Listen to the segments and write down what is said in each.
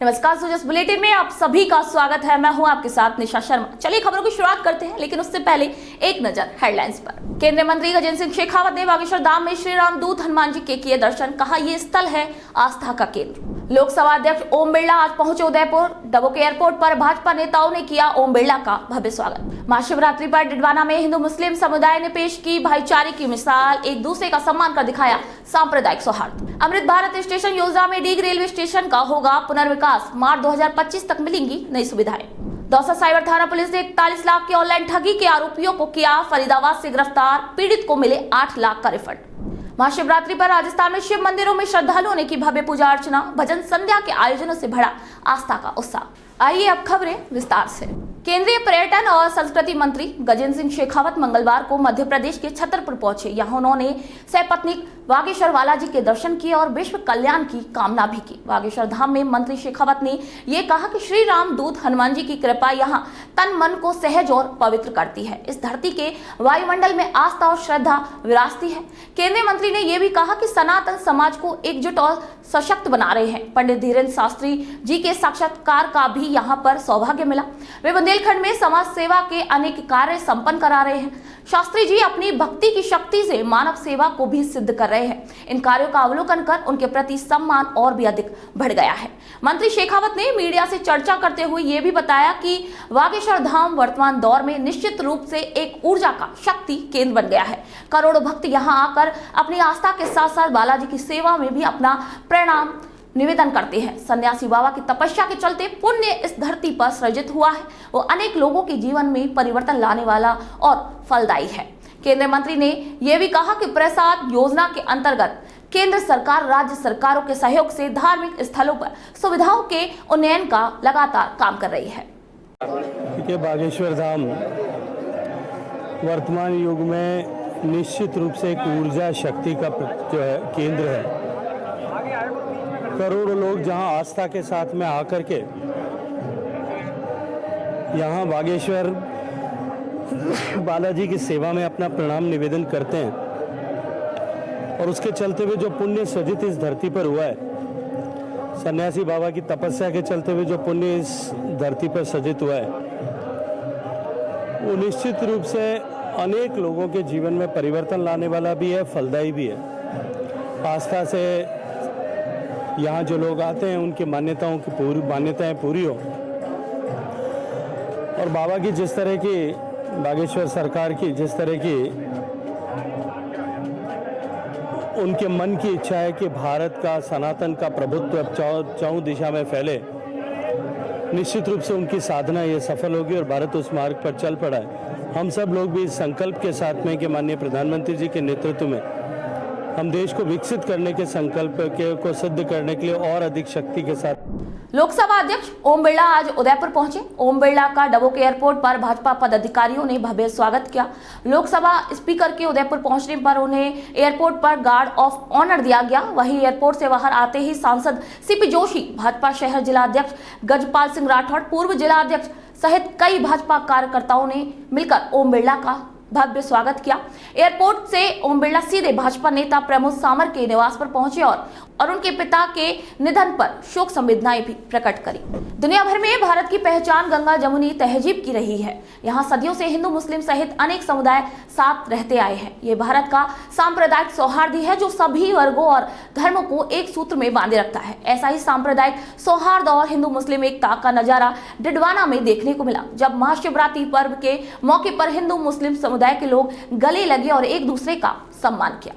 नमस्कार, सुजस बुलेटिन में आप सभी का स्वागत है। मैं हूं आपके साथ निशा शर्मा। चलिए खबरों की शुरुआत करते हैं, लेकिन उससे पहले एक नजर हेडलाइंस पर। केंद्रीय मंत्री गजेंद्र सिंह शेखावत ने बागेश्वर धाम में श्री राम दूत हनुमान जी के किए दर्शन। कहा, ये स्थल है आस्था का केंद्र। लोकसभा अध्यक्ष ओम बिरला आज पहुंचे उदयपुर। डबोक एयरपोर्ट पर भाजपा नेताओं ने किया ओम बिरला का भव्य स्वागत। महाशिवरात्रि पर डिडवाना में हिंदू मुस्लिम समुदाय ने पेश की भाईचारे की मिसाल। एक दूसरे का सम्मान कर दिखाया सांप्रदायिक सौहार्द। अमृत भारत स्टेशन योजना में डीग रेलवे स्टेशन का होगा पुनर्विकास। मार्च 2025 तक मिलेंगी नई सुविधाएं। दौसा साइबर थाना पुलिस ने 41 लाख के ऑनलाइन ठगी के आरोपियों को किया फरीदाबाद से गिरफ्तार। पीड़ित को मिले 8 लाख का रिफंड। महाशिवरात्रि पर राजस्थान में शिव मंदिरों में श्रद्धालुओं ने की भव्य पूजा अर्चना। भजन संध्या के आयोजनों से भरा आस्था का उत्साह। आइए अब खबरें विस्तार से। केंद्रीय पर्यटन और संस्कृति मंत्री गजेंद्र सिंह शेखावत मंगलवार को मध्य प्रदेश के छतरपुर पहुंचे। यहां उन्होंने सपत्नीक बागेश्वर बालाजी के दर्शन किए और विश्व कल्याण की कामना भी की। बागेश्वर धाम में मंत्री शेखावत ने ये कहा कि श्री राम दूत हनुमान जी की कृपा यहाँ तन मन को सहज और पवित्र करती है। इस धरती के वायुमंडल में आस्था और श्रद्धा विराजती है। केंद्रीय मंत्री ने यह भी कहा कि सनातन समाज को एकजुट और सशक्त बना रहे हैं। पंडित धीरेन्द्र शास्त्री जी के साक्षात्कार का भी यहाँ पर सौभाग्य मिला। वे बुंदेलखंड में समाज सेवा के अनेक कार्य संपन्न करा रहे हैं। शास्त्री जी अपनी भक्ति की शक्ति से मानव सेवा को भी सिद्ध कर रहे हैं। इन कार्यों का अवलोकन कर उनके प्रति सम्मान और भी अधिक बढ़ गया है। मंत्री शेखावत ने मीडिया से चर्चा करते हुए ये भी बताया कि बागेश्वर धाम वर्तमान दौर में निश्चित रूप से एक ऊर्जा का शक्ति केंद्र बन गया है। करोड़ों भक्त यहाँ आकर अपनी आस्था के साथ साथ बालाजी की सेवा में भी अपना प्रणाम निवेदन करते हैं। सन्यासी बाबा की तपस्या के चलते पुण्य इस धरती पर सृजित हुआ है। वो अनेक लोगों के जीवन में परिवर्तन लाने वाला और फलदायी है। केंद्रीय मंत्री ने यह भी कहा कि प्रसाद योजना के अंतर्गत केंद्र सरकार राज्य सरकारों के सहयोग से धार्मिक स्थलों पर सुविधाओं के उन्नयन का लगातार काम कर रही है। बागेश्वर धाम वर्तमान युग में निश्चित रूप से एक ऊर्जा शक्ति का जो है केंद्र है। करोड़ों लोग जहां आस्था के साथ में आकर के यहाँ बागेश्वर बालाजी की सेवा में अपना प्रणाम निवेदन करते हैं और उसके चलते हुए जो पुण्य सृजित इस धरती पर हुआ है, सन्यासी बाबा की तपस्या के चलते हुए जो पुण्य इस धरती पर सृजित हुआ है, वो निश्चित रूप से अनेक लोगों के जीवन में परिवर्तन लाने वाला भी है, फलदायी भी है। आस्था से यहाँ जो लोग आते हैं उनकी मान्यताएं पूरी हो और बाबा की जिस तरह की बागेश्वर सरकार की जिस तरह की उनके मन की इच्छा है कि भारत का सनातन का प्रभुत्व चौं दिशा में फैले, निश्चित रूप से उनकी साधना ये सफल होगी और भारत उस मार्ग पर चल पड़ा है। हम सब लोग भी इस संकल्प के साथ में कि माननीय प्रधानमंत्री जी के नेतृत्व में हम देश को विकसित करने के संकल्प को सिद्ध करने के लिए और अधिक शक्ति के साथ। लोकसभा अध्यक्ष ओम बिरला आज उदयपुर पहुंचे। ओम बिरला का डबोक एयरपोर्ट पर भाजपा पदाधिकारियों ने भव्य स्वागत किया। लोकसभा स्पीकर के उदयपुर पहुंचने पर उन्हें एयरपोर्ट पर गार्ड ऑफ ऑनर दिया गया। वहीं एयरपोर्ट से बाहर आते ही सांसद सीपी जोशी, भाजपा शहर जिला अध्यक्ष गजपाल सिंह राठौड़, पूर्व जिला अध्यक्ष सहित कई भाजपा कार्यकर्ताओं ने मिलकर ओम बिरला का भव्य स्वागत किया। एयरपोर्ट से ओम बिरला सीधे भाजपा नेता प्रमोद सामर के निवास पर पहुंचे और उनके पिता के निधन पर शोक संवेदनाएं भी प्रकट करी। दुनिया भर में भारत की पहचान गंगा जमुनी तहजीब की रही है। यहाँ सदियों से हिंदू मुस्लिम सहित अनेक समुदाय साथ रहते आए हैं। ये भारत का सांप्रदायिक सौहार्द है जो सभी वर्गों और धर्मों को एक सूत्र में बांधे रखता है। ऐसा ही सांप्रदायिक सौहार्द और हिंदू मुस्लिम एकता का नजारा डिडवाना में देखने को मिला, जब महाशिवरात्रि पर्व के मौके पर हिंदू मुस्लिम समुदाय के लोग गले लगे और एक दूसरे का सम्मान किया।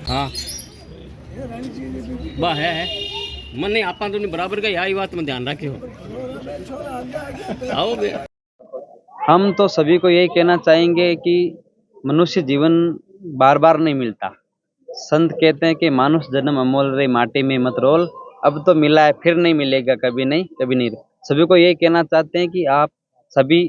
हाँ बा है मन नहीं आपा तो नहीं बराबर का यही बात में ध्यान रखे हो। आओ बे। हम तो सभी को यही कहना चाहेंगे कि मनुष्य जीवन बार बार नहीं मिलता, संत कहते हैं कि मानुष जन्म अमोल रे माटी में मत रोल, अब तो मिला है फिर नहीं मिलेगा, कभी नहीं कभी नहीं। सभी को यही कहना चाहते हैं कि आप सभी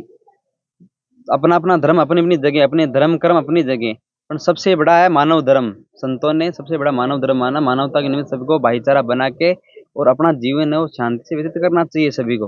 अपना अपना धर्म अपनी अपनी जगह, अपने धर्म कर्म अपनी जगह, पर सबसे बड़ा है मानव धर्म। संतों ने सबसे बड़ा मानव धर्म माना। मानवता के निमित्त सबको भाईचारा बना के और अपना जीवन है वो शांति से व्यतीत करना चाहिए सभी को।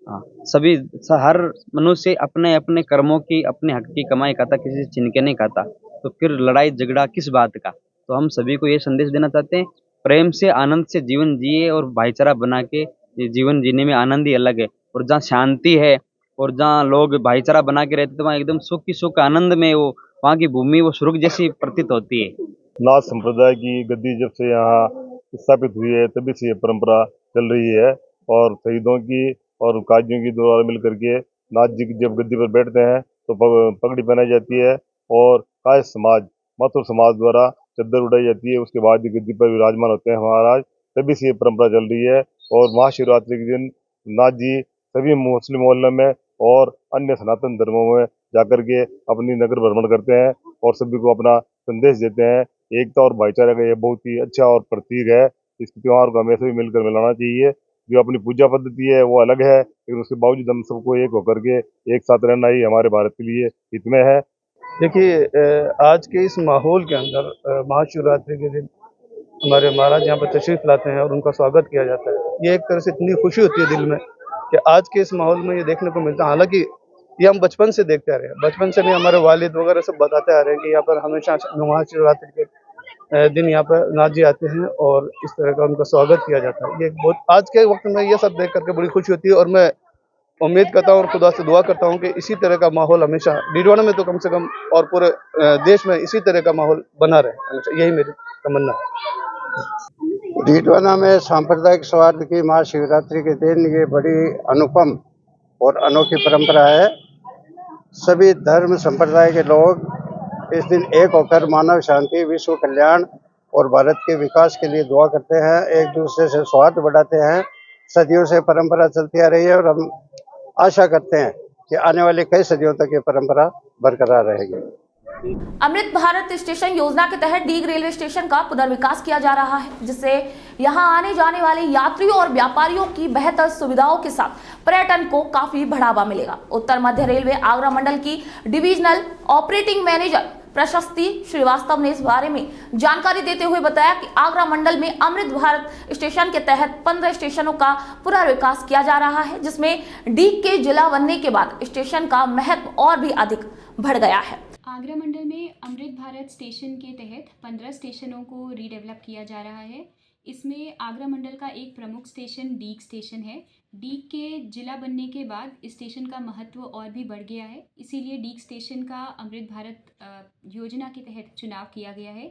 हाँ, सभी हर मनुष्य अपने अपने कर्मों की अपने हक की कमाई खाता, किसी से छीन के नहीं खाता, तो फिर लड़ाई झगड़ा किस बात का। तो हम सभी को ये संदेश देना चाहते हैं, प्रेम से आनंद से जीवन जिए और भाईचारा बना के ये जीवन जीने में आनंद ही अलग है। और जहाँ शांति है और जहाँ लोग भाईचारा बना के रहते हैं, तो वहाँ एकदम सुख की सुख आनंद में वो वहाँ की भूमि वो स्वर्ग जैसी प्रतीत होती है। नाथ संप्रदाय की गद्दी जब से यहाँ स्थापित हुई है तभी से ये परंपरा चल रही है। और शहीदों की और काजियों की द्वारा मिल करके नाथ जी जब गद्दी पर बैठते हैं तो पगड़ी पहनाई जाती है और काय समाज माथुर समाज द्वारा चद्दर उड़ाई जाती है। उसके बाद ये गद्दी पर विराजमान होते हैं महाराज। तभी से ये परंपरा चल रही है। और महाशिवरात्रि के दिन नाथ जी सभी मुस्लिम मोहल्लों में और अन्य सनातन धर्मों में जाकर के अपनी नगर भ्रमण करते हैं और सभी को अपना संदेश देते हैं। एकता और भाईचारे का ये बहुत ही अच्छा और प्रतीक है। इस त्योहार को हमें सभी मिलकर मनाना चाहिए। जो अपनी पूजा पद्धति है वो अलग है, लेकिन उसके बावजूद हम सबको एक होकर के एक साथ रहना ही हमारे भारत के लिए हित में है। देखिए, आज के इस माहौल के अंदर महाशिवरात्रि के दिन हमारे महाराज यहाँ पर तशरीफ लाते हैं और उनका स्वागत किया जाता है। ये एक तरह से इतनी खुशी होती है दिल में कि आज के इस माहौल में ये देखने को मिलता है। हालांकि ये हम बचपन से देखते आ रहे हैं, बचपन से भी हमारे वालिद वगैरह सब बताते आ रहे हैं कि यहाँ पर हमेशा महाशिवरात्रि के दिन यहाँ पर नाथ जी आते हैं और इस तरह का उनका स्वागत किया जाता है। ये बहुत आज के वक्त में ये सब देख करके बड़ी खुशी होती है और मैं उम्मीद करता हूँ और खुदा से दुआ करता हूँ कि इसी तरह का माहौल हमेशा डीडवाना में तो कम से कम और पूरे देश में इसी तरह का माहौल बना रहे हमेशा, यही मेरी तमन्ना है। डीडवाना में सांप्रदायिक सौहार्द की महाशिवरात्रि के दिन ये बड़ी अनुपम और अनोखी परंपरा है। सभी धर्म संप्रदाय के लोग इस दिन एक होकर मानव शांति, विश्व कल्याण और भारत के विकास के लिए दुआ करते हैं, एक दूसरे से सौहार्द बढ़ाते हैं। सदियों से परंपरा चलती आ रही है और हम आशा करते हैं कि आने वाली कई सदियों तक ये परंपरा बरकरार रहेगी। अमृत भारत स्टेशन योजना के तहत डीग रेलवे स्टेशन का पुनर्विकास किया जा रहा है, जिससे यहां आने जाने वाले यात्रियों और व्यापारियों की बेहतर सुविधाओं के साथ पर्यटन को काफी बढ़ावा मिलेगा। उत्तर मध्य रेलवे आगरा मंडल की डिविजनल ऑपरेटिंग मैनेजर प्रशस्ति श्रीवास्तव ने इस बारे में जानकारी देते हुए बताया कि आगरा मंडल में अमृत भारत स्टेशन के तहत 15 स्टेशनों का पुनर्विकास किया जा रहा है, जिसमें डीग के जिला बनने के बाद स्टेशन का महत्व और भी अधिक बढ़ गया है। आगरा मंडल में अमृत भारत स्टेशन के तहत 15 स्टेशनों को रीडेवलप किया जा रहा है। इसमें आगरा मंडल का एक प्रमुख स्टेशन डीग स्टेशन है। डीग के जिला बनने के बाद स्टेशन का महत्व और भी बढ़ गया है, इसीलिए डीग स्टेशन का अमृत भारत योजना के तहत चुनाव किया गया है।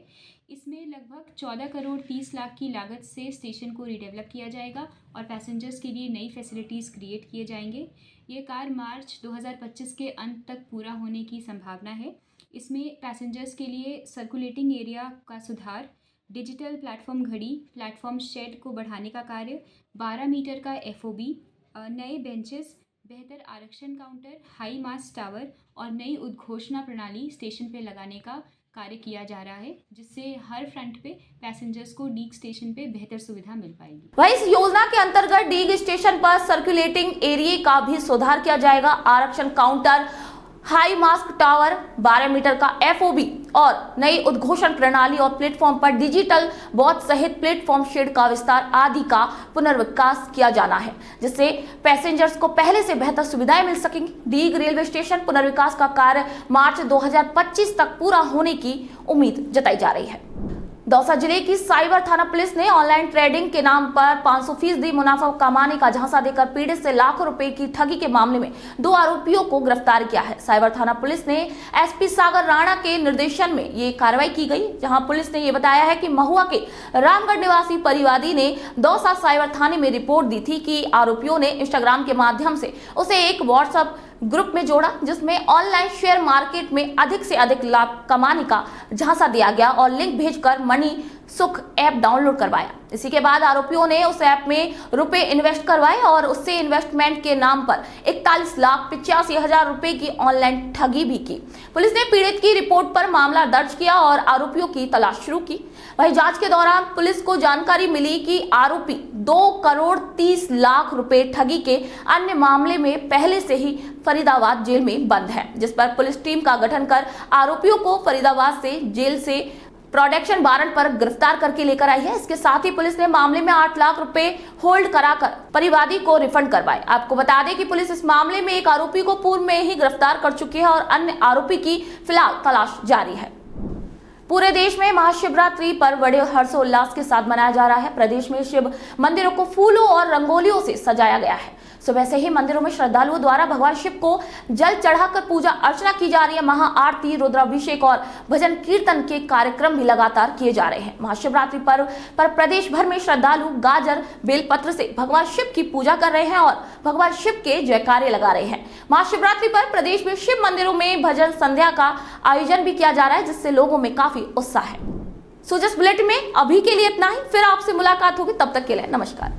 इसमें लगभग 14 करोड़ 30 लाख की लागत से स्टेशन को रीडेवलप किया जाएगा और पैसेंजर्स के लिए नई फैसिलिटीज़ क्रिएट किए जाएंगे। ये कार्य मार्च 2025 के अंत तक पूरा होने की संभावना है। इसमें पैसेंजर्स के लिए सर्कुलेटिंग एरिया का सुधार, डिजिटल प्लेटफॉर्म घड़ी, प्लेटफॉर्म शेड को बढ़ाने का कार्य, 12 मीटर का FOB, नए बेंचेस, बेहतर आरक्षण काउंटर, हाई मास्ट टावर और नई उद्घोषणा प्रणाली स्टेशन पे लगाने का कार्य किया जा रहा है, जिससे हर फ्रंट पे पैसेंजर्स को डीग स्टेशन पे बेहतर सुविधा मिल पाएगी। वहीं इस योजना के अंतर्गत डीग स्टेशन पर सर्कुलेटिंग एरिया का भी सुधार किया जाएगा। आरक्षण counter, high mast tower, 12 metre का FOB और नई उद्घोषण प्रणाली और प्लेटफॉर्म पर डिजिटल बोर्ड सहित प्लेटफॉर्म शेड का विस्तार आदि का पुनर्विकास किया जाना है, जिससे पैसेंजर्स को पहले से बेहतर सुविधाएं मिल सकेंगी। डीग रेलवे स्टेशन पुनर्विकास का कार्य मार्च 2025 तक पूरा होने की उम्मीद जताई जा रही है। दौसा जिले की साइबर थाना पुलिस ने ऑनलाइन ट्रेडिंग के नाम पर 500% मुनाफा कमाने का झांसा देकर पीड़ित से लाखों रुपए की ठगी के मामले में 2 आरोपियों को गिरफ्तार किया है। साइबर थाना पुलिस ने SP सागर राणा के निर्देशन में ये कार्रवाई की गई, जहां पुलिस ने ये बताया है कि महुआ के रामगढ़ निवासी परिवादी ने दौसा साइबर थाने में रिपोर्ट दी थी कि आरोपियों ने इंस्टाग्राम के माध्यम से उसे एक व्हाट्सएप ग्रुप में जोड़ा, जिसमें ऑनलाइन शेयर मार्केट में अधिक से अधिक लाभ कमाने का झांसा दिया गया और लिंक भेजकर मनी सुख ऐप डाउनलोड करवाया। इसी के बाद आरोपियों ने उस ऐप में रुपए इन्वेस्ट करवाए और उससे इन्वेस्टमेंट के नाम पर 41,85,000 रुपए की ऑनलाइन ठगी भी की। पुलिस ने पीड़ित की रिपोर्ट पर मामला दर्ज किया और आरोपियों की तलाश शुरू की। वहीं जांच के दौरान पुलिस को जानकारी मिली कि आरोपी 2,30,00,000 रुपए ठगी के अन्य मामले में पहले से ही फरीदाबाद जेल में बंद है, जिस पर पुलिस टीम का गठन कर आरोपियों को फरीदाबाद से जेल से प्रोडक्शन वारंट पर गिरफ्तार करके लेकर आई है। इसके साथ ही पुलिस ने मामले में 8 लाख रुपए होल्ड कराकर परिवादी को रिफंड करवाए। आपको बता दें कि पुलिस इस मामले में एक आरोपी को पूर्व में ही गिरफ्तार कर चुकी है और अन्य आरोपी की फिलहाल तलाश जारी है। पूरे देश में महाशिवरात्रि पर्व बड़े हर्षोल्लास के साथ मनाया जा रहा है। प्रदेश में शिव मंदिरों को फूलों और रंगोलियों से सजाया गया है। सुबह से ही मंदिरों में श्रद्धालुओं द्वारा भगवान शिव को जल चढ़ाकर पूजा अर्चना की जा रही है। महाआरती, रुद्राभिषेक और भजन कीर्तन के कार्यक्रम भी लगातार किए जा रहे हैं। महाशिवरात्रि पर्व पर प्रदेश भर में श्रद्धालु गाजर बेलपत्र से भगवान शिव की पूजा कर रहे हैं और भगवान शिव के जयकारे लगा रहे हैं। महाशिवरात्रि पर प्रदेश में शिव मंदिरों में भजन संध्या का आयोजन भी किया जा रहा है, जिससे लोगों में काफी उत्साह है। सुजस बुलेटिन में अभी के लिए इतना ही। फिर आपसे मुलाकात होगी, तब तक के लिए नमस्कार।